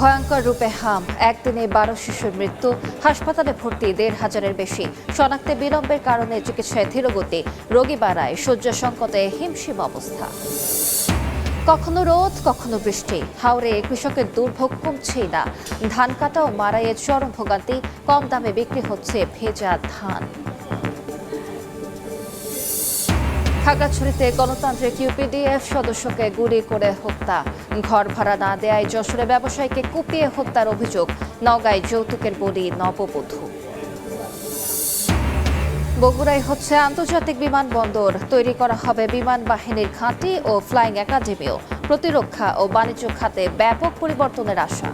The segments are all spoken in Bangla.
ভয়ঙ্কর রূপে হাম, একদিনে 12 শিশুর মৃত্যু, হাসপাতালে ভর্তি 1,500-এর বেশি, শনাক্তে বিলম্বের কারণে চিকিৎসায় ধীরগতি, রোগী বাড়ায়, শয্যা সংকটে হিমশিম অবস্থা। কখনো রোদ, কখনো বৃষ্টি, হাওরে কৃষকের দুর্ভোগ কমছেই না। ধান কাটা ও মাড়াইয়ের চরম ভোগান্তি, কম দামে বিক্রি হচ্ছে ভেজা ধান। খাগড়াছড়িতে গণতান্ত্রিক ইউপিডিএফ সদস্যকে গুলি করে হত্যা, ঘর ভাড়া না দেয়ায় যশোরে ব্যবসায়ীকে কুপিয়ে হত্যার অভিযোগ, নওগাঁয় যৌতুকের বলি নববধূ। বগুড়ায় হচ্ছে আন্তর্জাতিক বিমানবন্দর, তৈরি করা হবে বিমান বাহিনীর ঘাঁটি ও ফ্লাইং একাডেমিও, প্রতিরক্ষা ও বাণিজ্য খাতে ব্যাপক পরিবর্তনের আশা।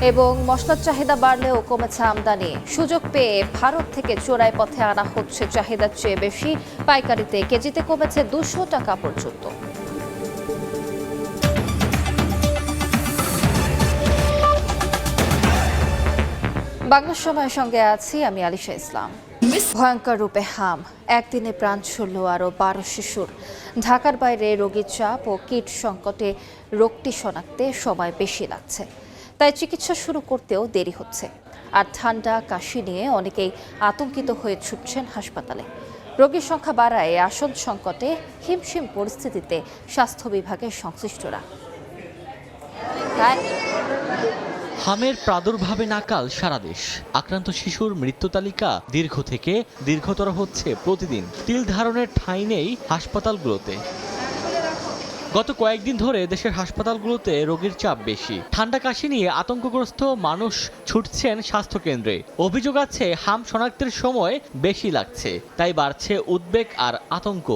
এবং মশলার চাহিদা বাড়লেও কমেছে আমদানি, সুযোগ পেয়ে ভারত থেকে চোরাই পথে আনা হচ্ছে চাহিদার চেয়ে বেশি, পাইকারিতে কেজিতে কমেছে 200 টাকা পর্যন্ত। বাংলা সময়ের সঙ্গে আছি আমি আলিশা ইসলাম। ভয়ঙ্কর রূপে হাম, একদিনে প্রাণ ছুড়ল আরও 12 শিশুর। ঢাকার বাইরে রোগীর চাপ ও কিট সংকটে রোগটি শনাক্তে সময় বেশি লাগছে, তাই চিকিৎসা শুরু করতেও দেরি হচ্ছে। আর ঠান্ডা কাশি নিয়ে অনেকেই আতঙ্কিত হয়ে ছুটছেন হাসপাতালে। রোগীর সংখ্যা বাড়ায় আসন সংকটে হিমশিম পরিস্থিতিতে স্বাস্থ্য বিভাগের সংশ্লিষ্টরা। হামের প্রাদুর্ভাবে নাকাল সারা দেশ। আক্রান্ত শিশুর মৃত্যু তালিকা দীর্ঘ থেকে দীর্ঘতর হচ্ছে প্রতিদিন। তিল ধারণের ঠাঁই নেই হাসপাতালগুলোতে। গত কয়েকদিন ধরে দেশের হাসপাতালগুলোতে রোগীর চাপ বেশি। ঠান্ডা কাশি নিয়ে আতঙ্কগ্রস্ত মানুষ ছুটছেন স্বাস্থ্যকেন্দ্রে। অভিযোগ আছে হাম শনাক্তের সময় বেশি লাগছে, তাই বাড়ছে উদ্বেগ আর আতঙ্ক।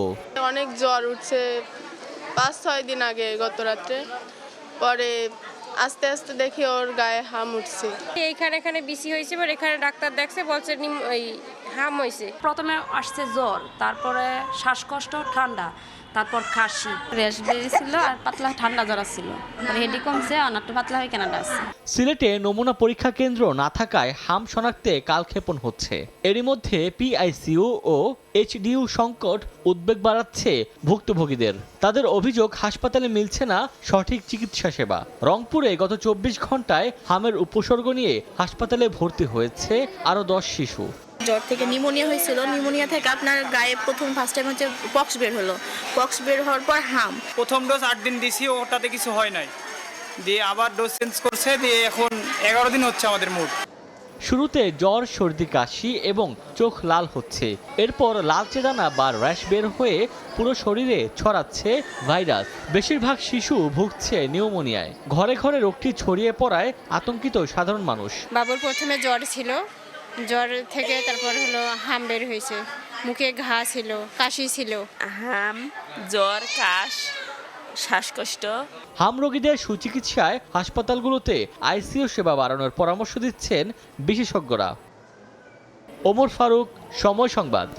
অনেক জ্বর উঠছে 5-6 দিন আগে, গত রাত্রে। পরে আস্তে আস্তে দেখি ওর গায়ে হাম উঠছে। এখানে বিসি হয়েছে, এখানে ডাক্তার দেখছে, বলছে হাম হয়েছে। প্রথমে আসছে জ্বর, তারপরে শ্বাসকষ্ট, ঠান্ডা, তারপর কাশি, র্যাশ বেরিয়েছিল আর পাতলা ঠান্ডা জ্বর ছিল। হেডি কমছে, অনেকটা পাতলা হয়ে কানাডা আছে। সিলেটে নমুনা পরীক্ষা কেন্দ্র না থাকায় হাম শনাক্তে কালক্ষেপণ হচ্ছে। এরই মধ্যে পিআইসিইউ ও এইচডিইউ সংকট উদ্বেগ বাড়াচ্ছে ভুক্তভোগীদের। তাদের অভিযোগ হাসপাতালে মিলছে না সঠিক চিকিৎসা সেবা। রংপুরে গত 24 ঘন্টায় হামের উপসর্গ নিয়ে হাসপাতালে ভর্তি হয়েছে আরও 10 শিশু। জ্বর থেকে নিউমোনিয়া হয়েছিল, নিউমোনিয়া থেকে আপনার গায়ে ফার্স্ট টাইম হচ্ছে পক্স বের হলো, পক্স বের হওয়ার পর হাম। প্রথম ডোজ 8 দিন দিছি, ওটাতে কিছু হয় নাই, দিয়ে আবার ডোজ চেঞ্জ করছে, দিয়ে এখন 11 দিন হচ্ছে আমাদের মোট। শুরুতে জ্বর, সর্দি, কাশি এবং চোখ লাল হচ্ছে। এরপর লালচে দানা বা র্যাশ বের হয়ে পুরো শরীরে ছড়াচ্ছে ভাইরাস। বেশিরভাগ শিশু ভুগছে নিউমোনিয়ায়। ঘরে ঘরে রোগটি ছড়িয়ে পড়ায় আতঙ্কিত সাধারণ মানুষ। বাবুর প্রথমে জ্বর ছিল, জ্বর থেকে তারপর হলো হাম বের হয়েছে, মুখে ঘা ছিল, কাশি ছিল। হাম, জ্বর, কাশ, শ্বাসকষ্ট। হাম রোগীদের সুচিকিৎসায় হাসপাতালগুলোতে আইসিইউ সেবা বাড়ানোর পরামর্শ দিচ্ছেন বিশেষজ্ঞরা। ওমর ফারুক, সময় সংবাদ।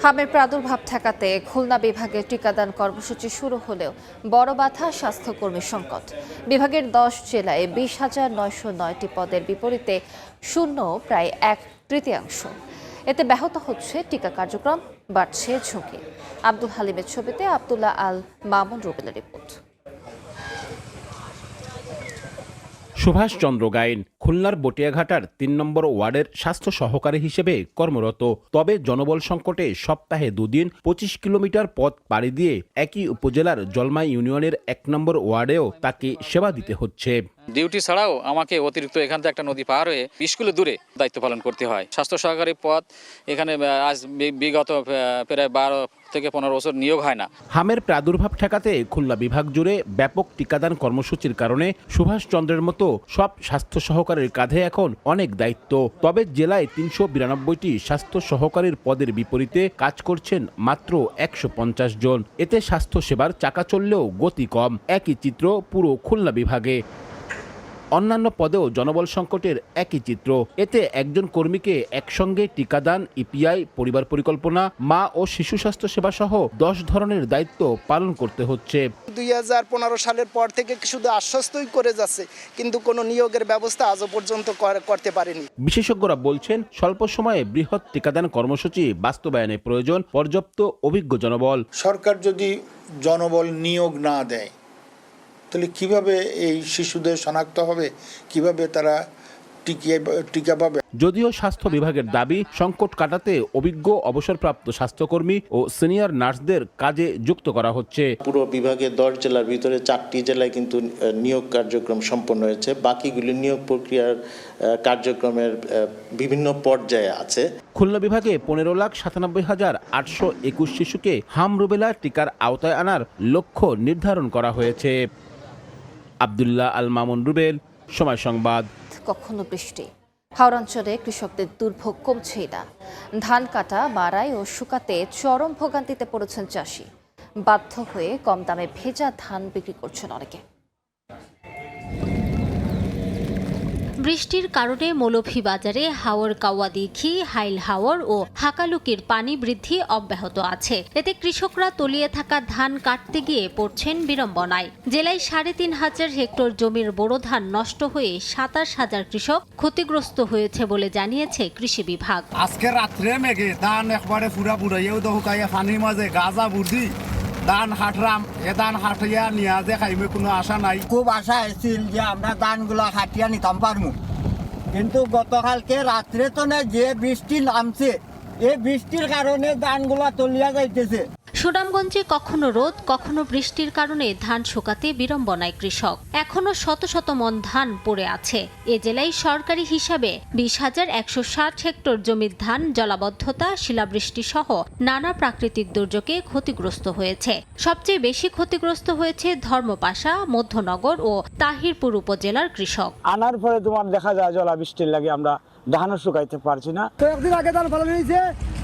হামের প্রাদুর্ভাব ঠেকাতে খুলনা বিভাগের টিকাদান কর্মসূচি শুরু হলেও বড় বাধা স্বাস্থ্যকর্মী সংকট। বিভাগের 10 জেলায় 20,909টি পদের বিপরীতে শূন্য প্রায় 1/3। এতে ব্যাহত হচ্ছে টিকা কার্যক্রম, বাড়ছে ঝুঁকি। আব্দুল হালিমের ছবিতে আব্দুল্লাহ আল মামুন রুবেলের রিপোর্ট। সুভাষচন্দ্র গাইন খুলনার বটিয়াঘাটার 3 নম্বর ওয়ার্ডের স্বাস্থ্য সহকারী হিসেবে কর্মরত। তবে জনবল সংকটে সপ্তাহে 2 দিন 25 কিলোমিটার পথ পাড়ি দিয়ে একই উপজেলার জলমাই ইউনিয়নের 1 নম্বর ওয়ার্ডেও তাকে সেবা দিতে হচ্ছে। ডিউটি ছাড়াও আমাকে অতিরিক্ত এখান থেকে একটা নদী পার হয়ে 20 কিলো দূরে দায়িত্ব পালন করতে হয়। স্বাস্থ্য সহকারী পদ এখানে আজ বিগত প্রায় 12 থেকে 15 বছর নিয়োগ হয় না। হামের প্রাদুর্ভাব ঠেকাতে খুলনা বিভাগ জুড়ে ব্যাপক টিকাদান কর্মসূচির কারণে সুভাষচন্দ্রের মতো সব স্বাস্থ্য সহকারীর কাঁধে এখন অনেক দায়িত্ব। তবে জেলায় 392টি স্বাস্থ্য সহকারীর পদের বিপরীতে কাজ করছেন মাত্র 150 জন। এতে স্বাস্থ্য সেবার চাকা চললেও গতি কম। একই চিত্র পুরো খুলনা বিভাগে। অন্যান্য পদেও জনবল সংকটের একই চিত্র। এতে একজন কর্মীকে একসঙ্গে টিকাদান, ইপিআই, পরিবার পরিকল্পনা, মা ও শিশু স্বাস্থ্য সেবা সহ 10 ধরনের দায়িত্ব পালন করতে হচ্ছে। 2015 সালের পর থেকে শুধু আশ্বস্তই করে যাচ্ছে, কিন্তু কোনো নিয়োগের ব্যবস্থা আজও পর্যন্ত করতে পারেনি। বিশেষজ্ঞরা বলছেন স্বল্প সময়ে বৃহৎ টিকাদান কর্মসূচি বাস্তবায়নে প্রয়োজন পর্যাপ্ত অভিজ্ঞ জনবল। সরকার যদি জনবল নিয়োগ না দেয় তাহলে কিভাবে এই শিশুদের শনাক্ত হবে, কিভাবে তারা টিকা পাবে? যদিও স্বাস্থ্য বিভাগের দাবি সংকট কাটাতে অভিজ্ঞ অবসরপ্রাপ্ত স্বাস্থ্যকর্মী ও সিনিয়র নার্সদের কাজে যুক্ত করা হচ্ছে। পুরো বিভাগে 10 জেলার ভিতরে 4টি জেলায় কিন্তু নিয়োগ কার্যক্রম সম্পন্ন হয়েছে, বাকিগুলি নিয়োগ প্রক্রিয়ার কার্যক্রমের বিভিন্ন পর্যায়ে আছে। খুলনা বিভাগে 15,97,821 শিশুকে হাম রুবেলা টিকার আওতায় আনার লক্ষ্য নির্ধারণ করা হয়েছে। আব্দুল্লাহ আল মামুন রুবেল, সময় সংবাদ। কখনো বৃষ্টি, হাওড়াঞ্চলে কৃষকদের দুর্ভোগ কমছেই না। ধান কাটা, মাড়াই ও শুকাতে চরম ভোগান্তিতে পড়েছেন চাষি। বাধ্য হয়ে কম দামে ভেজা ধান বিক্রি করছেন অনেকে। বৃষ্টির কারণে মৌলভীবাজারে হাওর কাওয়াদিঘি, হাইল হাওর ও হাকালুকির পানি বৃদ্ধি অব্যাহত আছে। এতে কৃষকরা তলিয়ে থাকা ধান কাটতে গিয়ে পড়ছেন বিড়ম্বনায়। জেলায় 3,500 হেক্টর জমির বোরো ধান নষ্ট হয়ে 27,000 কৃষক ক্ষতিগ্রস্ত হয়েছে বলে জানিয়েছে কৃষি বিভাগ। আজকে রাত্রে মেঘে ধান একবারে পুরা পুরাইয়াও দহুকাইয়া পানির মাঝে গাজা বুদ্ধি ধান হাটরাম, এ ধান হাটিয়া নিয়ে যে খাইবে কোনো আশা নাই। খুব আশা আছিল যে আমরা ধানগুলা হাটিয়া নিতাম পারমু, কিন্তু গতকালকে রাত্রে তো না যে বৃষ্টি নামছে, এই বৃষ্টির কারণে ধানগুলা তলিয়া যাইতেছে। সুনামগঞ্জে কখনো রোদ, কখনো বৃষ্টির কারণে ধান শুকাতে বিড়ম্বনায় কৃষক। এখনো শত শত মন ধান পড়ে আছে। এ জেলায় সরকারি হিসাবে 20,160 হেক্টর জমির ধান জলাবদ্ধতা, শিলাবৃষ্টি সহ নানা প্রাকৃতিক দুর্যোগে ক্ষতিগ্রস্ত হয়েছে। সবচেয়ে বেশি ক্ষতিগ্রস্ত হয়েছে ধর্মপাশা, মধ্যনগর ও তাহিরপুর উপজেলার কৃষক। আনার পরে তোমার দেখা যায় জলাবৃষ্টির লাগে আমরা ধানও শুকাইতে পারছি না। কয়েকদিন আগে ধান ফলানো হয়েছে,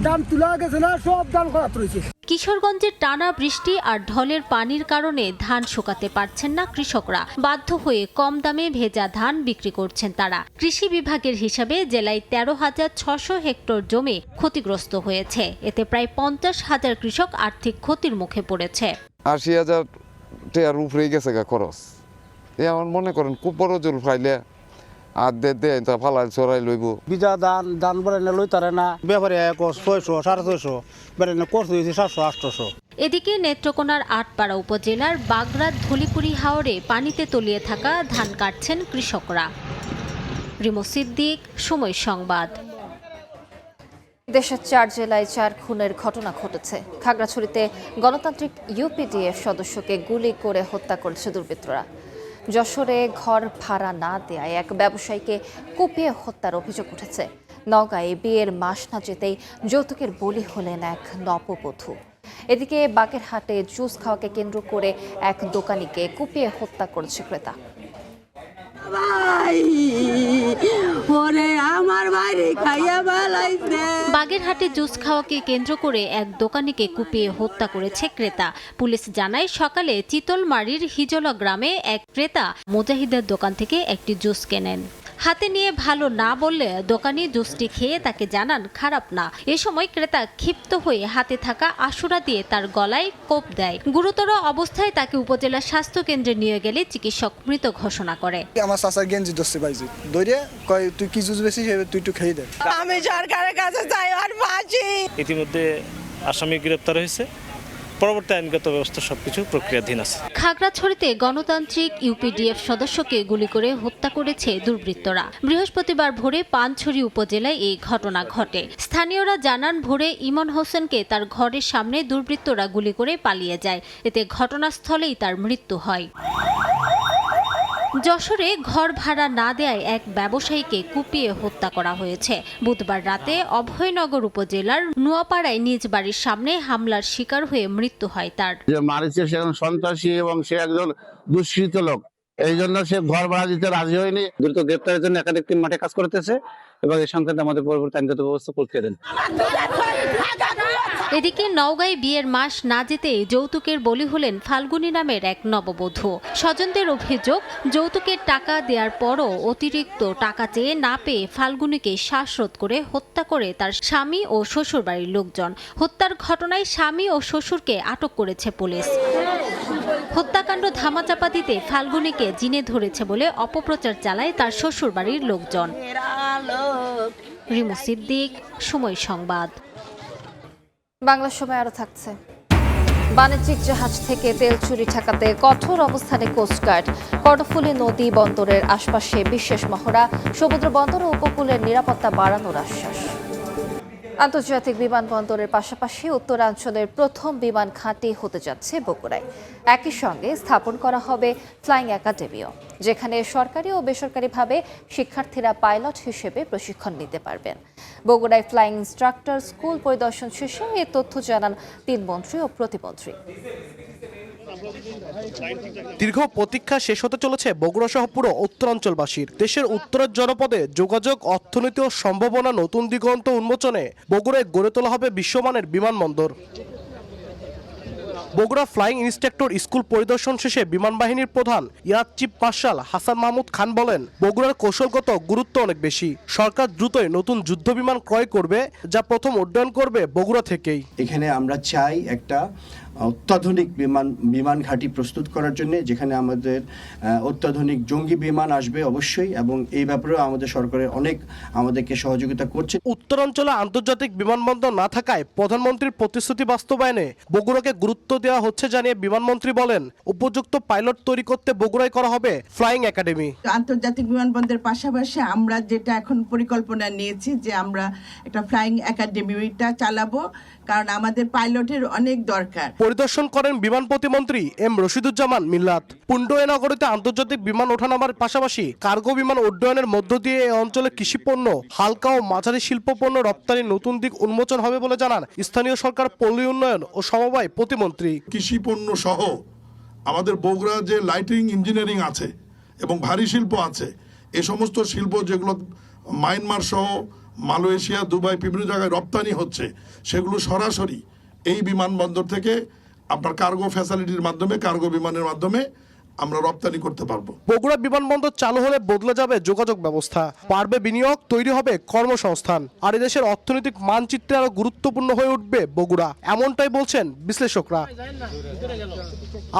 ধান তোলা গেছে না, সব ধান খারাপ রয়েছে। কিশোরগঞ্জের টানা বৃষ্টি আর ঢলের পানির কারণে ধান শুকাতে পারছেন না কৃষকরা। বাধ্য হয়ে কম দামে ভেজা ধান বিক্রি করছেন তারা। কৃষি বিভাগের হিসাবে জেলায় 13,600 হেক্টর জমি ক্ষতিগ্রস্ত হয়েছে। এতে প্রায় 50,000 কৃষক আর্থিক ক্ষতির মুখে পড়েছে। 80,000 টাকার উপরে গেছে খরচ। আমার মনে করেন খুব বড় জল ফাইলে আর দে ফালাই চড়াই লইব। বিজা ধান বলে লই তারে না, ব্যাপারে 600, 650, বেড়ে কোর্স হয়েছে 700-800। এদিকে নেত্রকোনার আটপাড়া উপজেলার বাগরাত ধুলিপুরি হাওরে পানিতে তলিয়ে থাকা ধান কাটছেন কৃষকরা। রিমো সিদ্দিক, সময় সংবাদ। দেশের 4 জেলায় 4 খুনের ঘটনা ঘটেছে। খাগড়াছড়িতে গণতান্ত্রিক ইউপিডিএফ সদস্যকে গুলি করে হত্যা করেছে দুর্বৃত্তরা। যশোরে ঘর ভাড়া না দেয়ায় এক ব্যবসায়ীকে কুপিয়ে হত্যার অভিযোগ উঠেছে। নওগাঁয়ে বিয়ের মাস না যেতেই যৌতুকের বলি হলেন এক নববধূ। এদিকে বাগেরহাটে জুস খাওয়াকে কেন্দ্র করে এক দোকানিকে কুপিয়ে হত্যা করেছে ক্রেতা। বাগেরহাটে জুস খাওয়াকে কেন্দ্র করে এক দোকানিকে কুপিয়ে হত্যা করেছে ক্রেতা। পুলিশ জানায় সকালে চিতলমারির হিজলা গ্রামে এক ক্রেতা মুজাহিদের দোকান থেকে একটি জুস কেনেন। হাতে নিয়ে ভালো না বললে দোকানি জুসটি খেয়ে তাকে জানান খারাপ না। এ সময় ক্রেতা ক্ষিপ্ত হয়ে হাতে থাকা আশুরা দিয়ে তার গলায় কোপ দেয়। গুরুতর অবস্থায় তাকে উপজেলা স্বাস্থ্য কেন্দ্রে নিয়ে গেলে চিকিৎসক মৃত ঘোষণা করে। আমার চাচার গেঞ্জি ধরছে পাইছি, ধরে কয় তুই কি জুস বেশি তুই একটু খেয়ে দে। আমি সরকারের কাছে চাই আর ফাঁসি। ইতিমধ্যে আসামি গ্রেপ্তার হয়েছে, পরবর্তী আইনগত ব্যবস্থা সবকিছু প্রক্রিয়াধীন আছে। খাগড়াছড়িতে গণতান্ত্রিক ইউপিডিএফ সদস্যকে গুলি করে হত্যা করেছে দুর্বৃত্তরা। বৃহস্পতিবার ভোরে পানছড়ি উপজেলায় এই ঘটনা ঘটে। স্থানীয়রা জানান ভোরে ইমন হোসেনকে তার ঘরের সামনে দুর্বৃত্তরা গুলি করে পালিয়ে যায়। এতে ঘটনাস্থলেই তার মৃত্যু হয়। যশোরে ঘর ভাড়া না দেয়ায় এক ব্যবসায়ীকে কুপিয়ে হত্যা করা হয়েছে। বুধবার রাতে অভয়নগর উপজেলার নোয়াপাড়ায় নিজ বাড়ির সামনে হামলার শিকার হয়ে মৃত্যু হয় তার। মারিছে সে সন্ত্রাসী এবং সে একজন দুষ্কৃত লোক, এই জন্য সে ঘর ভাড়া দিতে রাজি হয়নি। দ্রুত গ্রেপ্তারের জন্য একাধিক টিম মাঠে কাজ করতেছে এবং এই সংক্রান্তে আমাদের পরবর্তী আইনগত ব্যবস্থা করতে দেন। এদিকে নওগাঁয় বিয়ের মাস না যেতে যৌতুকের বলি হলেন ফাল্গুনী নামের এক নববধূ। স্বজনদের অভিযোগ, যৌতুকের টাকা দেওয়ার পরও অতিরিক্ত টাকা চেয়ে না পেয়ে ফাল্গুনীকে শ্বাসরোধ করে হত্যা করে তার স্বামী ও শ্বশুরবাড়ির লোকজন। হত্যার ঘটনায় স্বামী ও শ্বশুরকে আটক করেছে পুলিশ। হত্যাকাণ্ড ধামাচাপা দিতে ফাল্গুনীকে জিনে ধরেছে বলে অপপ্রচার চালায় তার শ্বশুরবাড়ির লোকজন। রিমু সিদ্দিক, সময় সংবাদ। বাংলা সময় আরো থাকছে। বাণিজ্যিক জাহাজ থেকে তেল চুরি ঠেকাতে কঠোর অবস্থানে কোস্টগার্ড। কর্ণফুলী নদী বন্দরের আশপাশে বিশেষ মহড়া। সমুদ্র বন্দর ও উপকূলের নিরাপত্তা বাড়ানোর আশ্বাস। আন্তর্জাতিক বিমানবন্দরের পাশাপাশি উত্তরাঞ্চলের প্রথম বিমান ঘাঁটি হতে যাচ্ছে বগুড়ায়। একই সঙ্গে স্থাপন করা হবে ফ্লাইং একাডেমিও, যেখানে সরকারি ও বেসরকারিভাবে শিক্ষার্থীরা পাইলট হিসেবে প্রশিক্ষণ নিতে পারবেন। বগুড়ায় ফ্লাইং ইনস্ট্রাক্টর স্কুল পরিদর্শন শেষে এ তথ্য জানান 3 মন্ত্রী ও প্রতিমন্ত্রী। দীর্ঘ প্রতীক্ষা শেষ হতে চলেছে বগুড়া সহ পুরো উত্তরাঞ্চলবাসীর। দেশের উত্তরের জনপদে যোগাযোগ, অর্থনীতি ও সম্ভাবনা নতুন দিগন্ত উন্মোচনে বগুড়ায় গড়ে তোলা হবে বিশ্বমানের বিমানবন্দর। বগুড়া ফ্লাইং ইন্সট্রাক্টর স্কুল পরিদর্শন শেষে বিমান বাহিনীর প্রধান air chief marshal Hasan Mahmud Khan বলেন, বগুড়ার কৌশলগত গুরুত্ব অনেক বেশি। সরকার দ্রুতই নতুন যুদ্ধ বিমান ক্রয় করবে, যা প্রথম উড্ডয়ন করবে বগুড়া থেকেই। এখানে আমরা চাই একটা অত্যাধুনিক বিমান ঘাঁটি প্রস্তুত করার জন্য, যেখানে আমাদের অত্যাধুনিক জঙ্গি বিমান আসবে অবশ্যই, এবং এই ব্যাপারেও আমাদের সরকারের অনেক আমাদেরকে সহযোগিতা করছে। উত্তরাঞ্চলে আন্তর্জাতিক বিমানবন্দর না থাকায় প্রধানমন্ত্রীর প্রতিশ্রুতি বাস্তবায়নে বগুড়াকে গুরুত্ব দেওয়া হচ্ছে জানিয়ে বিমানমন্ত্রী বলেন, উপযুক্ত পাইলট তৈরি করতে বগুড়ায় করা হবে ফ্লাইং একাডেমি। আন্তর্জাতিক বিমানবন্দরের পাশাপাশি আমরা যেটা এখন পরিকল্পনা নিয়েছি যে আমরা একটা ফ্লাইং একাডেমিটা চালাবো, কারণ আমাদের পাইলটের অনেক দরকার। পরিদর্শন করেন বিমান প্রতিমন্ত্রী এম রশিদুজ্জামান মিল্লাত। পুন্ডয়ে নগরীতে আন্তর্জাতিক বিমান ওঠানামার পাশাপাশি কার্গো বিমান উড্ডয়নের মধ্য দিয়ে এই অঞ্চলে কৃষিপণ্য, হালকা ও মাঝারি শিল্পপণ্য রপ্তানির নতুন দিক উন্মোচন হবে বলে জানান স্থানীয় সরকার, পল্লী উন্নয়ন ও সমবায় প্রতিমন্ত্রী। কৃষিপণ্য সহ আমাদের বগুড়া যে লাইটিং ইঞ্জিনিয়ারিং আছে এবং ভারী শিল্প আছে, এ সমস্ত শিল্প যেগুলো মায়ানমার সহ মালয়েশিয়া, দুবাই বিভিন্ন জায়গায় রপ্তানি হচ্ছে, সেগুলো সরাসরি এই বিমানবন্দর থেকে আপনার কার্গো ফ্যাসিলিটির মাধ্যমে, কার্গো বিমানের মাধ্যমে আমরা রপ্তানি করতে পারবো। বগুড়া বিমানবন্দর চালু হলে বদলে যাবে যোগাযোগ ব্যবস্থা, বাড়বে বিনিয়োগ, তৈরি হবে কর্মসংস্থান, আর দেশের অর্থনৈতিক মানচিত্রে আরো গুরুত্বপূর্ণ হয়ে উঠবে বগুড়া, এমনটাই বলছেন বিশ্লেষকরা।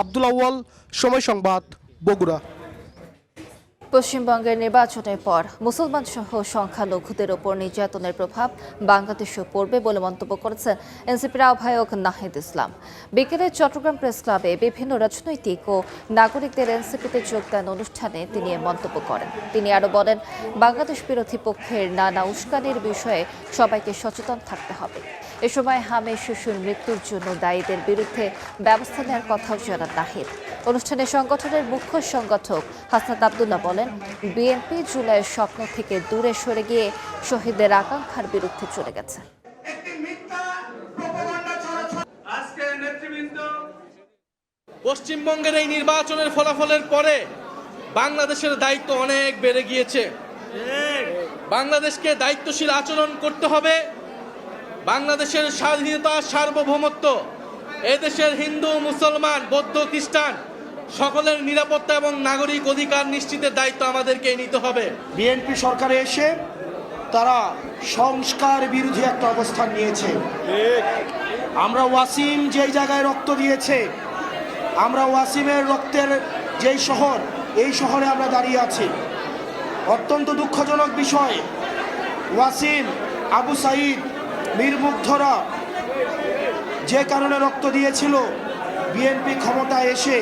আব্দুল আউয়াল, সময় সংবাদ, বগুড়া। পশ্চিমবঙ্গের নির্বাচনের পর মুসলমান সহ সংখ্যালঘুদের ওপর নির্যাতনের প্রভাব বাংলাদেশেও পড়বে বলে মন্তব্য করেছেন এনসিপির আহ্বায়ক নাহিদ ইসলাম। বিকেলে চট্টগ্রাম প্রেস ক্লাবে বিভিন্ন রাজনৈতিক ও নাগরিকদের এনসিপিতে যোগদান অনুষ্ঠানে তিনি এ মন্তব্য করেন। তিনি আরও বলেন, বাংলাদেশ বিরোধী পক্ষের নানা উস্কানির বিষয়ে সবাইকে সচেতন থাকতে হবে। এ সময় হামের শিশুর মৃত্যুর জন্য দায়ীদের বিরুদ্ধে ব্যবস্থা নেওয়ার কথাও জানান নাহিদ। অনুষ্ঠানে সংগঠনের মুখ্য সংগঠক হাসনাত আব্দুল্লাহ বলেন, বিএনপি জুলাইয়ের স্বপ্ন থেকে দূরে সরে গিয়ে শহীদদের আকাঙ্ক্ষার বিরুদ্ধে চলে গেছে। পশ্চিমবঙ্গের এই নির্বাচনের ফলাফলের পরে বাংলাদেশের দায়িত্ব অনেক বেড়ে গিয়েছে। বাংলাদেশকে দায়িত্বশীল আচরণ করতে হবে। বাংলাদেশের স্বাধীনতা, সার্বভৌমত্ব, এদেশের হিন্দু, মুসলমান, বৌদ্ধ, খ্রিস্টান সকলের নিরাপত্তা এবং নাগরিক অধিকার নিশ্চিতের দায়িত্ব আমাদেরকে নিতে হবে। বিএনপি সরকারে এসে তারা সংস্কার বিরোধী একটা অবস্থান নিয়েছে। আমরা ওয়াসিম যেই জায়গায় রক্ত দিয়েছে, আমরা ওয়াসিমের রক্তের যেই শহর, এই শহরে আমরা দাঁড়িয়ে আছি। অত্যন্ত দুঃখজনক বিষয়, ওয়াসিম, আবু সাইদ, মীর মুগ্ধরা যে কারণে রক্ত দিয়েছিল, বিএনপি ক্ষমতায় এসে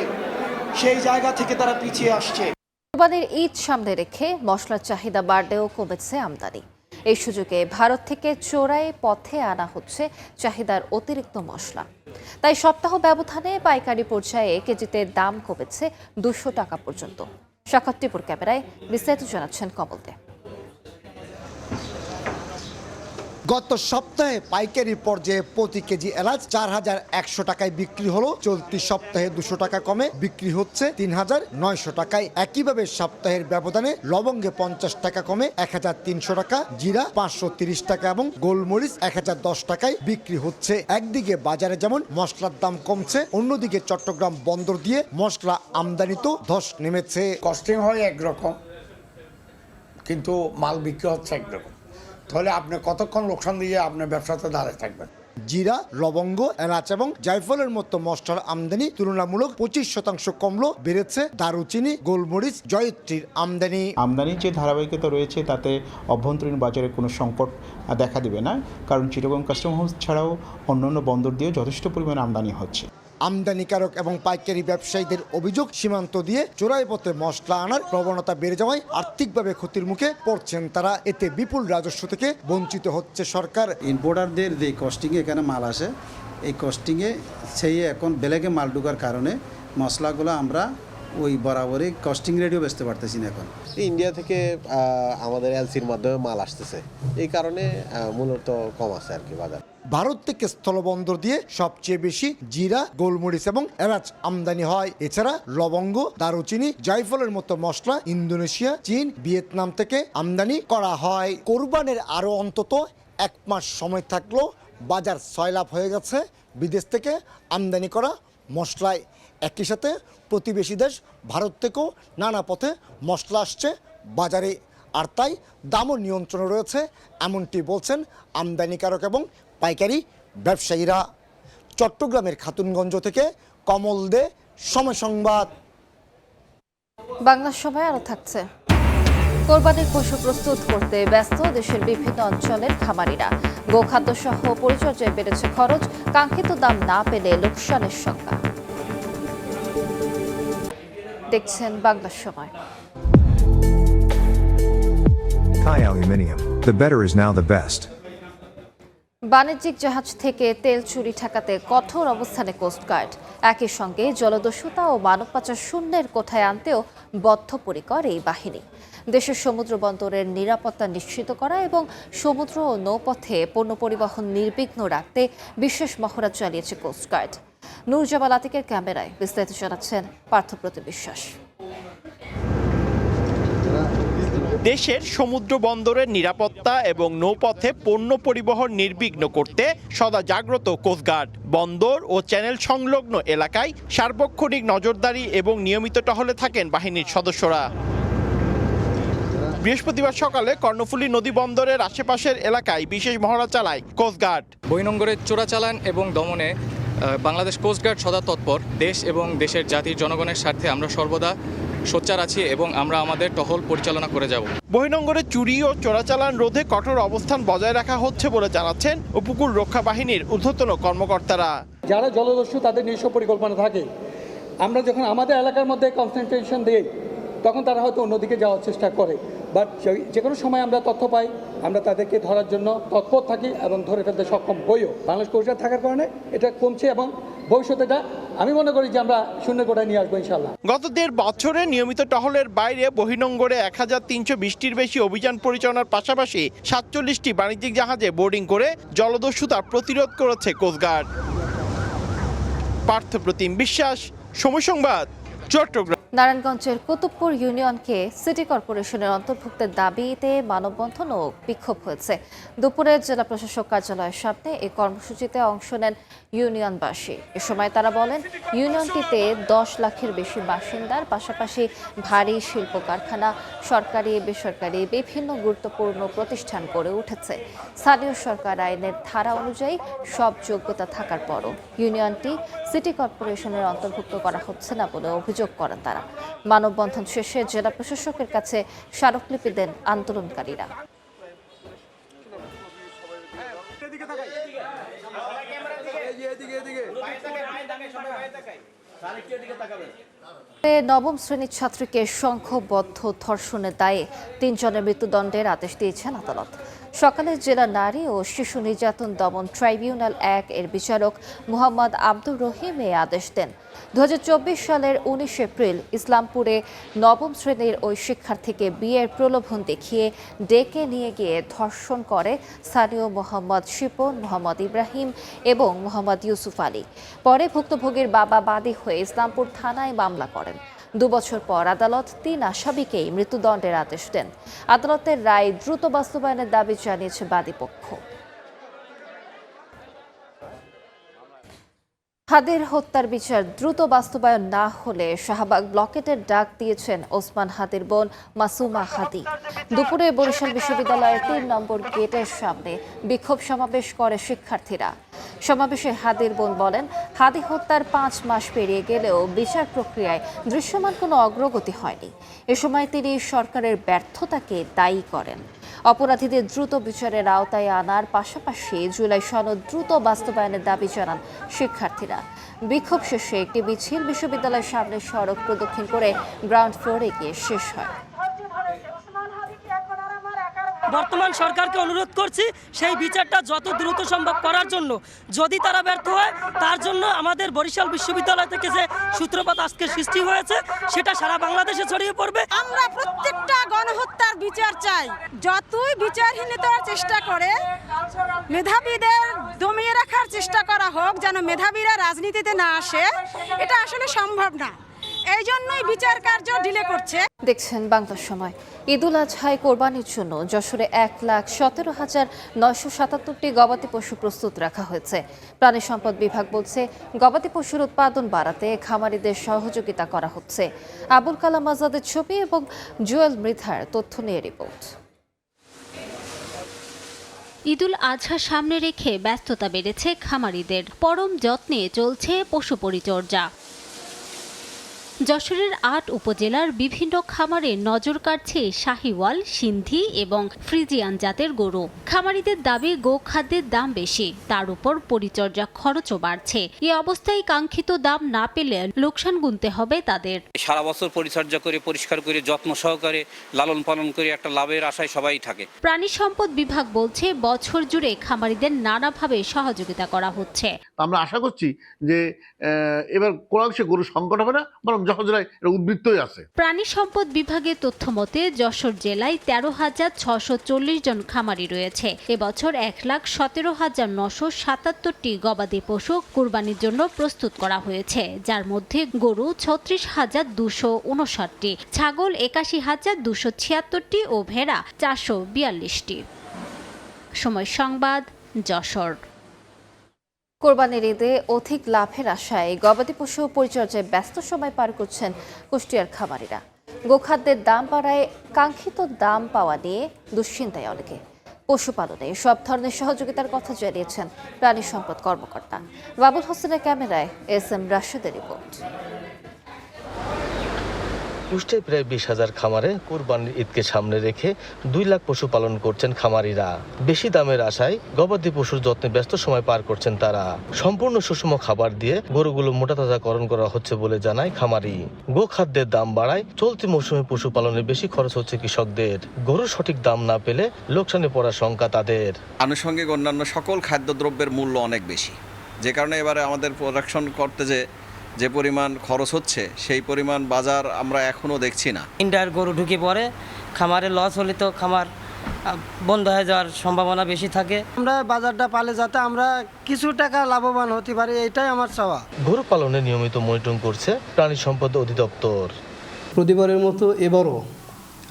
সেই জায়গা থেকে তারা পিছিয়ে আসছে। কোরবানির ঈদ সামনে রেখে মশলার চাহিদা বাড়লেও কমেছে আমদানি। এই সুযোগে ভারত থেকে চোরাই পথে আনা হচ্ছে চাহিদার অতিরিক্ত মশলা। তাই সপ্তাহ ব্যবধানে পাইকারি পর্যায়ে কেজিতে দাম কমেছে 200 টাকা পর্যন্ত। সাক্ষাৎ টিপুর ক্যামেরায় বিস্তারিত জানাচ্ছেন কমল দে। গত সপ্তাহে পাইকারি পর্যায়ে প্রতি কেজি এলাচ 4,100 টাকায় বিক্রি হলো, চলতি সপ্তাহে 200 টাকা কমে বিক্রি হচ্ছে 3,900 টাকায়। একইভাবে সপ্তাহের ব্যবধানে লবঙ্গে 50 টাকা কমে 1,300 টাকা, জিরা 530 টাকা এবং গোলমরিচ 1,010 টাকায় বিক্রি হচ্ছে। একদিকে বাজারে যেমন মশলার দাম কমছে, অন্যদিকে চট্টগ্রাম বন্দর দিয়ে মশলা আমদানিতেও ধস নেমেছে। কস্টিং হয় একরকম, কিন্তু মাল বিক্রি হচ্ছে একরকম, তাহলে আপনি কতক্ষণ লোকসান দিয়ে আপনার ব্যবসাতে দাঁড়িয়ে থাকবেন। জিরা, লবঙ্গ, এলাচ এবং জায়ফলের মতো মশলার আমদানি তুলনামূলক 25% কমলো, বেড়েছে দারুচিনি, গোলমরিচ, জয়িত্রীর আমদানি। আমদানির যে ধারাবাহিকতা রয়েছে তাতে অভ্যন্তরীণ বাজারে কোনো সংকট দেখা দিবে না, কারণ চিটাগং কাস্টম হাউস ছাড়াও অন্যান্য বন্দর দিয়েও যথেষ্ট পরিমাণে আমদানি হচ্ছে। আমদানিকারক এবং পাইকারি ব্যবসায়ীদের অভিযোগ, সীমান্ত দিয়ে চোরাই পথে মশলা আনার প্রবণতা বেড়ে যাওয়ায় আর্থিকভাবে ক্ষতির মুখে পড়ছেন তারা। এতে বিপুল রাজস্ব থেকে বঞ্চিত হচ্ছে সরকার। ইম্পোর্টারদের যে কস্টিংয়ে এখানে মাল আসে, এই কস্টিংয়ে সেই এখন বেলেগে মাল ঢোকার কারণে মশলাগুলো আমরা ওই বরাবরই কস্টিং রেটেও বেচতে পারতেছি না। এখন ইন্ডিয়া থেকে আমাদের এলসির মাধ্যমে মাল আসতেছে, এই কারণে মূলত কম আছে আর কি বাজার। ভারত থেকে স্থলবন্দর দিয়ে সবচেয়ে বেশি জিরা, গোলমরিচ এবং এলাচ আমদানি হয়। এছাড়া লবঙ্গ, দারুচিনি, জায়ফলের মতো মশলা ইন্দোনেশিয়া, চীন, ভিয়েতনাম থেকে আমদানি করা হয়। কোরবানের আরও অন্তত 1 মাস সময় থাকলেও বাজার 6 লাখ হয়ে গেছে বিদেশ থেকে আমদানি করা মশলায়। একই সাথে প্রতিবেশী দেশ ভারত থেকেও নানা পথে মশলা আসছে বাজারে, আর তাই দামও নিয়ন্ত্রণে রয়েছে, এমনটি বলছেন আমদানিকারক এবং পাইকারি ব্যবসায়ীরা। চট্টগ্রামের খাতুনগঞ্জ থেকে কমল দে, সময় সংবাদ। বাংলা সময় আরও থাকছে। কোরবানির পশু প্রস্তুত করতে ব্যস্ত দেশের বিভিন্ন অঞ্চলের খামারিরা। গোখাদ্য সহ পরিচর্যায় বেড়েছে খরচ, কাঙ্ক্ষিত দাম না পেলে লোকসানের সংখ্যা। দেখছেন বাংলা সময়। Thai Aluminium. The better is now the best. বাণিজ্যিক জাহাজ থেকে তেল চুরি ঠেকাতে কঠোর অবস্থানে কোস্টগার্ড। একই সঙ্গে জলদস্যুতা ও মানব পাচার শূন্যের কোঠায় আনতেও বদ্ধপরিকর এই বাহিনী। দেশের সমুদ্র বন্দরের নিরাপত্তা নিশ্চিত করা এবং সমুদ্র ও নৌপথে পণ্য পরিবহন নির্বিঘ্ন রাখতে বিশেষ মহড়া চালিয়েছে কোস্টগার্ড। নূরজামাল আতিকের ক্যামেরায় বিস্তারিত জানাচ্ছেন পার্থপ্রতিম বিশ্বাস। দেশের সমুদ্র বন্দরের নিরাপত্তা এবং নৌপথে পণ্য পরিবহন নির্বিঘ্ন করতে সদা জাগ্রত কোস্টগার্ড। বন্দর ও চ্যানেল সংলগ্ন এলাকায় সার্বক্ষণিক নজরদারি এবং নিয়মিত টহলে থাকেন বাহিনীর সদস্যরা। বৃহস্পতিবার সকালে কর্ণফুলী নদী বন্দরের আশেপাশের এলাকায় বিশেষ মহড়া চালায় কোস্টগার্ড। বহিনঙ্গরের চোরাচালান এবং দমনে বাংলাদেশ কোস্টগার্ড সদা তৎপর। দেশ এবং দেশের জাতির জনগণের স্বার্থে আমরা সর্বদা সোচ্চার আছি এবং আমরা আমাদের টহল পরিচালনা করে যাব। বহিনঙ্গরে চুরি ও চোরাচালান রোধে কঠোর অবস্থান বজায় রাখা হচ্ছে বলে জানাচ্ছেন উপকূল রক্ষা বাহিনীর ঊর্ধ্বতন কর্মকর্তারা। যারা জলদস্যু তাদের নিজস্ব পরিকল্পনা থাকে, আমরা যখন আমাদের এলাকার মধ্যে কনসেন্ট্রেশন দিই তখন তারা হয়তো অন্যদিকে যাওয়ার চেষ্টা করে, বাট যে কোনো সময় আমরা তথ্য পাই, আমরা তাদেরকে ধরার জন্য তৎপর থাকি এবং ধরে ফেলতে সক্ষম হইও। বাংলাদেশ কোস্টগার্ড থাকার কারণে এটা কমছে এবং ভবিষ্যতে এটা আমি মনে করি যে আমরা শূন্য কোটায় নিয়ে আসবো ইনশাল্লাহ। গত 1.5 বছরে নিয়মিত টহলের বাইরে বহিনঙ্গরে 1320টির বেশি অভিযান পরিচালনার পাশাপাশি 47টি বাণিজ্যিক জাহাজে বোর্ডিং করে জলদস্যুতা প্রতিরোধ করেছে কোস্টগার্ড। পার্থপ্রতিম বিশ্বাস, সময় সংবাদ, চট্টগ্রাম। নারায়ণগঞ্জের কুতুবপুর ইউনিয়নকে সিটি কর্পোরেশনের অন্তর্ভুক্তের দাবিতে মানববন্ধন ও বিক্ষোভ হয়েছে। দুপুরে জেলা প্রশাসক কার্যালয়ের সামনে এই কর্মসূচিতে অংশ নেন ইউনিয়নবাসী। এ সময় তারা বলেন, ইউনিয়নটিতে 10 লাখের বেশি বাসিন্দার পাশাপাশি ভারী শিল্প কারখানা, সরকারি বেসরকারি বিভিন্ন গুরুত্বপূর্ণ প্রতিষ্ঠান গড়ে উঠেছে। স্থানীয় সরকার আইনের ধারা অনুযায়ী সব যোগ্যতা থাকার পরও ইউনিয়নটি সিটি কর্পোরেশনের অন্তর্ভুক্ত করা হচ্ছে না বলে অভিযোগ করেন তারা। মানববন্ধন শেষে জেলা প্রশাসকের কাছে স্মারকলিপি দেন আন্দোলনকারীরা। নবম শ্রেণীর ছাত্রীকে সংঘবদ্ধ ধর্ষণের দায়ে 3 জনের মৃত্যুদণ্ডের আদেশ দিয়েছেন আদালত। সকালে জেলা নারী ও শিশু নির্যাতন দমন ট্রাইব্যুনাল 1 এর বিচারক মোহাম্মদ আব্দুর রহিম এই আদেশ দেন। 2024 সালের 19 এপ্রিল ইসলামপুরে নবম শ্রেণীর ওই শিক্ষার্থীকে বিয়ের প্রলোভন দেখিয়ে ডেকে নিয়ে গিয়ে ধর্ষণ করে স্থানীয় মোহাম্মদ শিপন, মোহাম্মদ ইব্রাহিম এবং মোহাম্মদ ইউসুফ আলী। পরে ভুক্তভোগীর বাবা বাদী হয়ে ইসলামপুর থানায় মামলা করেন। 2 বছর পর আদালত 3 আসামিকেই মৃত্যুদণ্ডের আদেশ দেন। আদালতের রায় দ্রুত বাস্তবায়নের দাবি জানিয়েছে বাদীপক্ষ। হাদের হত্যার বিচার দ্রুত বাস্তবায়ন না হলে শাহবাগ ব্লকেটের ডাক দিয়েছেন ওসমান হাদির বোন মাসুমা হাদি। দুপুরে বরিশাল বিশ্ববিদ্যালয়ের 3 নম্বর গেটের সামনে বিক্ষোভ সমাবেশ করে শিক্ষার্থীরা। সমাবেশে হাদির বোন বলেন, হাদি হত্যার 5 মাস পেরিয়ে গেলেও বিচার প্রক্রিয়ায় দৃশ্যমান কোনো অগ্রগতি হয়নি। এ সময় তিনি সরকারের ব্যর্থতাকে দায়ী করেন। অপরাধীদের দ্রুত বিচারের আওতায় আনার পাশাপাশি জুলাই সনদ দ্রুত বাস্তবায়নের দাবি জানান শিক্ষার্থীরা। বিক্ষোভ শেষে একটি মিছিল বিশ্ববিদ্যালয়ের সামনে সড়ক প্রদক্ষিণ করে গ্রাউন্ড ফ্লোরে গিয়ে শেষ হয়। বর্তমান সরকারকে অনুরোধ করছি সেই বিচারটা যত দ্রুত সম্ভব করার জন্য। যদি তারা ব্যর্থ হয় তার জন্য আমাদের বরিশাল বিশ্ববিদ্যালয় থেকে যে সূত্রপাত আজকে সৃষ্টি হয়েছে সেটা সারা বাংলাদেশে ছড়িয়ে পড়বে। আমরা প্রত্যেকটা গণহত্যার বিচার চাই। যতই বিচারহীনতার চেষ্টা করে মেধাবীদের দমিয়ে রাখার চেষ্টা করা হোক, যেন মেধাবীরা রাজনীতিতে না আসে, এটা আসলে সম্ভব না। এই জন্যই বিচার কার্য ডিলে করছে। দেখছেন বাংলার সময়। ঈদুল আজহায় কোরবানির জন্য যশোরে 1,17,977টি গবাদি পশু প্রস্তুত রাখা হয়েছে। প্রাণী সম্পদ বিভাগ বলছে, গবাদি পশুর উৎপাদন বাড়াতে খামারিদের সহযোগিতা করা হচ্ছে। আবুল কালাম আজাদের ছবি এবং জুয়েল মৃধার তথ্য নিয়ে রিপোর্ট। ঈদুল আজহা সামনে রেখে ব্যস্ততা বেড়েছে খামারিদের। পরম যত্নে চলছে পশু পরিচর্যা। যশোরের 8 উপজেলার বিভিন্ন খামারে নজর কাটছে শাহিওয়াল, সিন্ধি এবং ফ্রিজিয়ান জাতের গরু। খামারিদের দাবি গোখাদ্যের দাম বেশি, তার উপর পরিচর্যা খরচও বাড়ছে। এ অবস্থায় কাঙ্ক্ষিত দাম না পেলে লোকসান গুনতে হবে তাদের। সারা বছর পরিচর্যা করে, পরিষ্কার করে, যত্ন সহকারে লালন পালন করে একটা লাভের আশায় সবাই থাকে। প্রাণী সম্পদ বিভাগ বলছে, বছর জুড়ে খামারিদের নানাভাবে সহযোগিতা করা হচ্ছে। আমরা আশা করছি যে এবার কোন অংশে গরু সংকট হবে না, বরং যশোর জেলায় উদ্বৃত্তই আছে। প্রাণী সম্পদ বিভাগের তথ্য মতে যশোর জেলায় 13,640 জন খামারি রয়েছে। এবছর 1,17,977টি গবাদি পশু কুরবানির জন্য প্রস্তুত করা হয়েছে, যার মধ্যে গরু 36,259টি, ছাগল 81,276টি ও ভেড়া 442টি। সময় সংবাদ, যশোর। কোরবানির ঈদে অধিক লাভের আশায় গবাদি পশু পরিচর্যায় ব্যস্ত সময় পার করছেন কুষ্টিয়ার খামারিরা। গোখাদ্যের দাম বাড়ায় কাঙ্ক্ষিত দাম পাওয়া নিয়ে দুশ্চিন্তায় অনেকে। পশুপালনে সব ধরনের সহযোগিতার কথা জানিয়েছেন প্রাণী সম্পদ কর্মকর্তা। বাবুল হোসেনের ক্যামেরায় SM রাশেদের রিপোর্ট। কুষ্টিয়ায় প্রায় 20,000 খামারে কোরবানির ঈদকে সামনে রেখে 2 লাখ পশু পালন করছেন খামারিরা। বেশি দামের আশায় গবাদি পশুর যত্নে ব্যস্ত সময় পার করছেন তারা। সম্পূর্ণ সুষম খাবার দিয়ে গরুগুলো মোটা তাজাকরণ করা হচ্ছে বলে জানায় খামারি। গোখাদ্যের দাম বাড়ায় চলতি মৌসুমে পশুপালনে বেশি খরচ হচ্ছে কৃষকদের। গরুর সঠিক দাম না পেলে লোকসানে পড়ার শঙ্কা তাদের। আনুষঙ্গিক অন্যান্য সকল খাদ্যদ্রব্যের মূল্য অনেক বেশি, যে কারণে এবারে আমাদের প্রোডাকশন করতে যে পরিমাণ খরচ হচ্ছে সেই পরিমাণ বাজার আমরা এখনো দেখছি না। ইন্ডিয়ার গরু ঢুকে পড়ে খামারে লস হলে তো খামার বন্ধ হয়ে যাওয়ার সম্ভাবনা বেশি থাকে। আমরা বাজারটা পালে যাতে আমরা কিছু টাকা লাভবান হতে পারি, এটাই আমার চাওয়া। গরু পালনে নিয়মিত মনিটরিং করছে প্রাণী সম্পদ অধিদপ্তর। প্রতিবারের মতো এবারও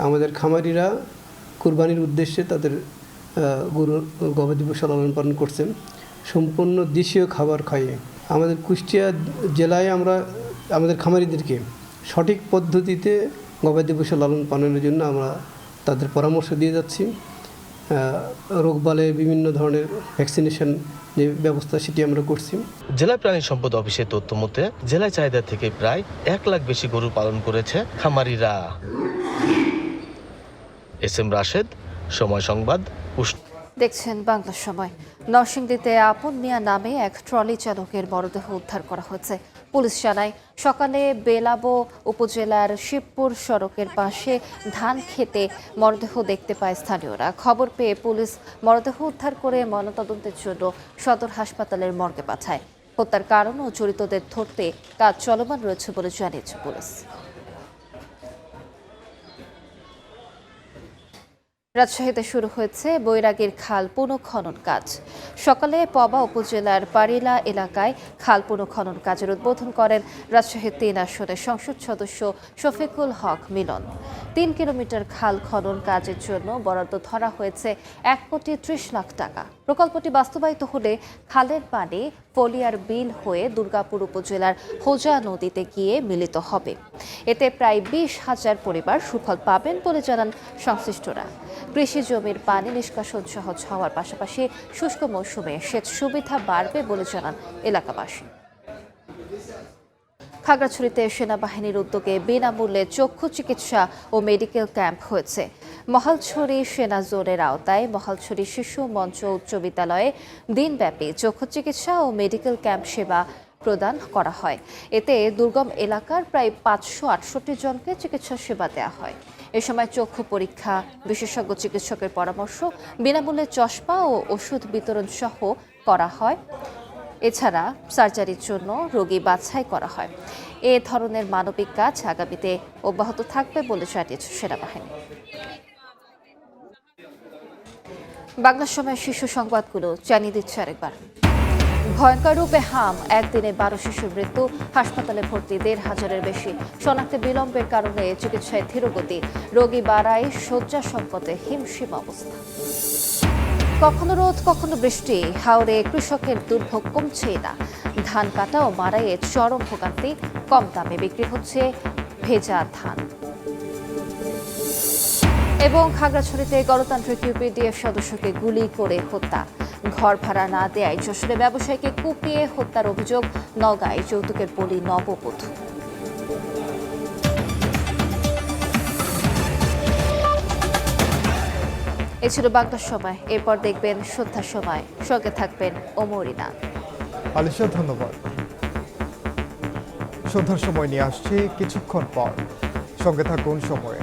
আমাদের খামারিরা কুরবানির উদ্দেশ্যে তাদের গবাদি পশু লালন পালন করছেন সম্পূর্ণ দেশীয় খাবার খাইয়ে। আমাদের কুষ্টিয়া জেলায় আমরা আমাদের খামারিদেরকে সঠিক পদ্ধতিতে গবাদি পশু লালন পালনের জন্য আমরা তাদের পরামর্শ দিয়ে যাচ্ছি। রোগবালে বিভিন্ন ধরনের ভ্যাকসিনেশন যে ব্যবস্থা সেটি আমরা করছি। জেলা প্রাণী সম্পদ অফিসের তথ্য মতে জেলায় চাহিদা থেকে প্রায় 1 লাখ বেশি গরু পালন করেছে খামারিরা। SM রাশেদ, সময় সংবাদ, দেখছেন বাংলার সময়। নরসিংদীতে আপন মিয়া নামে এক ট্রলি চালকের মরদেহ উদ্ধার করা হয়েছে। পুলিশ জানায় সকালে বেলাবো উপজেলার শিবপুর সড়কের পাশে ধান খেতে মরদেহ দেখতে পায় স্থানীয়রা। খবর পেয়ে পুলিশ মরদেহ উদ্ধার করে ময়নাতদন্তের জন্য সদর হাসপাতালের মর্গে পাঠায়। হত্যার কারণ ও জড়িতদের ধরতে কাজ চলমান রয়েছে বলে জানিয়েছে পুলিশ। রাজশাহীতে শুরু হয়েছে বৈরাগীর খাল পুনঃখনন কাজ। সকালে পবা উপজেলার পারিলা এলাকায় খাল পুনঃখনন কাজের উদ্বোধন করেন রাজশাহীর ৩ আসনের সংসদ সদস্য শফিকুল হক মিলন। ৩ কিলোমিটার খাল খনন কাজের জন্য বরাদ্দ ধরা হয়েছে ১,৩০,০০,০০০ টাকা। প্রকল্পটি বাস্তবায়িত হলে খালের পানি ফলিয়ার বিল হয়ে দুর্গাপুর উপজেলার হোজা নদীতে গিয়ে মিলিত হবে। এতে প্রায় ২০,০০০ পরিবার সুফল পাবেন বলে জানান সংশ্লিষ্টরা। কৃষি জমির পানি নিষ্কাশন সহজ হওয়ার পাশাপাশি শুষ্ক মৌসুমে সেচ সুবিধা বাড়বে বলে জানান এলাকাবাসী। খাগড়াছড়িতে সেনাবাহিনীর উদ্যোগে বিনামূল্যে চক্ষু চিকিৎসা ও মেডিকেল ক্যাম্প হয়েছে। মহালছড়ি সেনা জোনের আওতায় মহালছড়ি শিশু মঞ্চ উচ্চ বিদ্যালয়ে দিনব্যাপী চক্ষু চিকিৎসা ও মেডিকেল ক্যাম্প সেবা প্রদান করা হয়। এতে দুর্গম এলাকার প্রায় ৫৬৮ জনকে চিকিৎসা সেবা দেওয়া হয়। এ সময় চক্ষু পরীক্ষা, বিশেষজ্ঞ চিকিৎসকের পরামর্শ, বিনামূল্যে চশমা ও ওষুধ বিতরণ সহ করা হয়। এছাড়া সার্জারির জন্য রোগী বাছাই করা হয়। এ ধরনের মানবিক কাজ আগামীতে অব্যাহত থাকবে বলে জানিয়েছে সেনাবাহিনী। বাংলা সময় শীর্ষ সংবাদগুলো জানিয়ে দিচ্ছে আরেকবার। ভয়ঙ্কর রূপে হাম, একদিনে ১২ শিশুর মৃত্যু, হাসপাতালে ভর্তি ১৫০০-এর বেশি। শনাক্তে বিলম্বের কারণে চিকিৎসায় ধীরগতি, রোগী বাড়ায়, শয্যা সংকটে হিমশিম অবস্থা। কখনো রোদ কখনো বৃষ্টি, হাওড়ে কৃষকের দুর্ভোগ কমছেই না। ধান কাটা ও মাড়াইয়ে চরম ভোগান্তি, কম দামে বিক্রি হচ্ছে ভেজা ধান। এবং খাগড়াছড়িতে গণতান্ত্রিক ইউপিডিএফ সদস্যকে গুলি করে হত্যা, ঘর ভাড়া না দেয়ায় যশোরে ব্যবসায়ীকে কুপিয়ে হত্যার অভিযোগ। নওগাঁয় যৌতুকের বলি নববধূ। এ ছিল বাংলার সময়। এরপর দেখবেন সন্ধ্যার সময়, সঙ্গে থাকবেন ওমরিনা। আলিশা, ধন্যবাদ। সন্ধ্যার সময় নিয়ে আসছি কিছুক্ষণ পর, সঙ্গে থাকুন সময়ে।